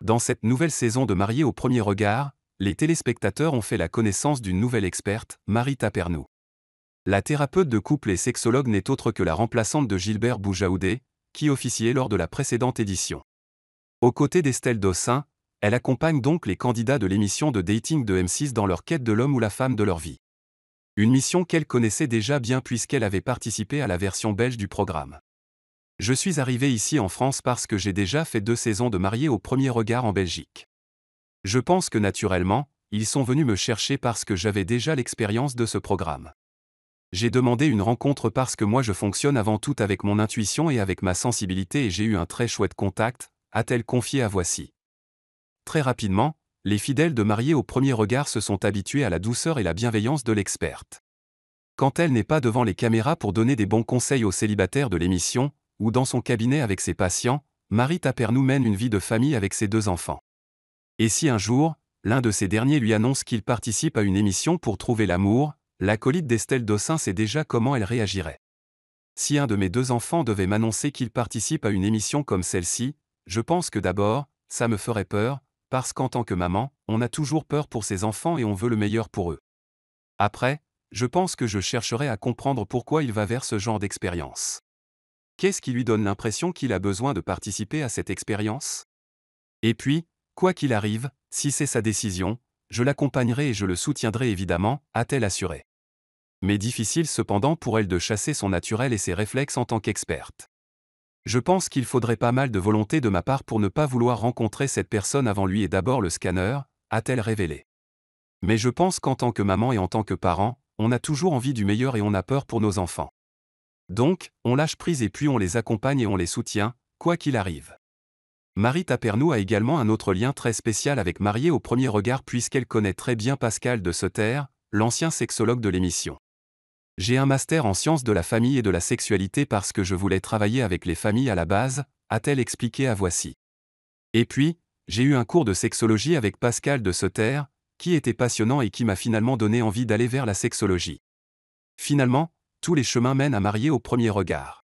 Dans cette nouvelle saison de Mariés au premier regard, les téléspectateurs ont fait la connaissance d'une nouvelle experte, Marie Tapernou. La thérapeute de couple et sexologue n'est autre que la remplaçante de Gilbert Boujaoudé, qui officiait lors de la précédente édition. Aux côtés d'Estelle Dossin, elle accompagne donc les candidats de l'émission de dating de M6 dans leur quête de l'homme ou la femme de leur vie. Une mission qu'elle connaissait déjà bien puisqu'elle avait participé à la version belge du programme. Je suis arrivé ici en France parce que j'ai déjà fait 2 saisons de Mariés au premier regard en Belgique. Je pense que naturellement, ils sont venus me chercher parce que j'avais déjà l'expérience de ce programme. J'ai demandé une rencontre parce que moi je fonctionne avant tout avec mon intuition et avec ma sensibilité et j'ai eu un très chouette contact, a-t-elle confié à Voici. Très rapidement, les fidèles de Mariés au premier regard se sont habitués à la douceur et la bienveillance de l'experte. Quand elle n'est pas devant les caméras pour donner des bons conseils aux célibataires de l'émission, ou dans son cabinet avec ses patients, Marie Tapernou mène une vie de famille avec ses 2 enfants. Et si un jour, l'un de ces derniers lui annonce qu'il participe à une émission pour trouver l'amour, l'acolyte d'Estelle Dossin sait déjà comment elle réagirait. Si un de mes 2 enfants devait m'annoncer qu'il participe à une émission comme celle-ci, je pense que d'abord, ça me ferait peur, parce qu'en tant que maman, on a toujours peur pour ses enfants et on veut le meilleur pour eux. Après, je pense que je chercherai à comprendre pourquoi il va vers ce genre d'expérience. Qu'est-ce qui lui donne l'impression qu'il a besoin de participer à cette expérience? Et puis, quoi qu'il arrive, si c'est sa décision, je l'accompagnerai et je le soutiendrai évidemment, a-t-elle assuré. Mais difficile cependant pour elle de chasser son naturel et ses réflexes en tant qu'experte. Je pense qu'il faudrait pas mal de volonté de ma part pour ne pas vouloir rencontrer cette personne avant lui et d'abord le scanner, a-t-elle révélé. Mais je pense qu'en tant que maman et en tant que parent, on a toujours envie du meilleur et on a peur pour nos enfants. Donc, on lâche prise et puis on les accompagne et on les soutient, quoi qu'il arrive. Marie Tapernou a également un autre lien très spécial avec Mariés au premier regard puisqu'elle connaît très bien Pascal de Sauter, l'ancien sexologue de l'émission. J'ai un master en sciences de la famille et de la sexualité parce que je voulais travailler avec les familles à la base, a-t-elle expliqué à Voici. Et puis, j'ai eu un cours de sexologie avec Pascal de Sauter, qui était passionnant et qui m'a finalement donné envie d'aller vers la sexologie. Finalement, tous les chemins mènent à Mariés au premier regard.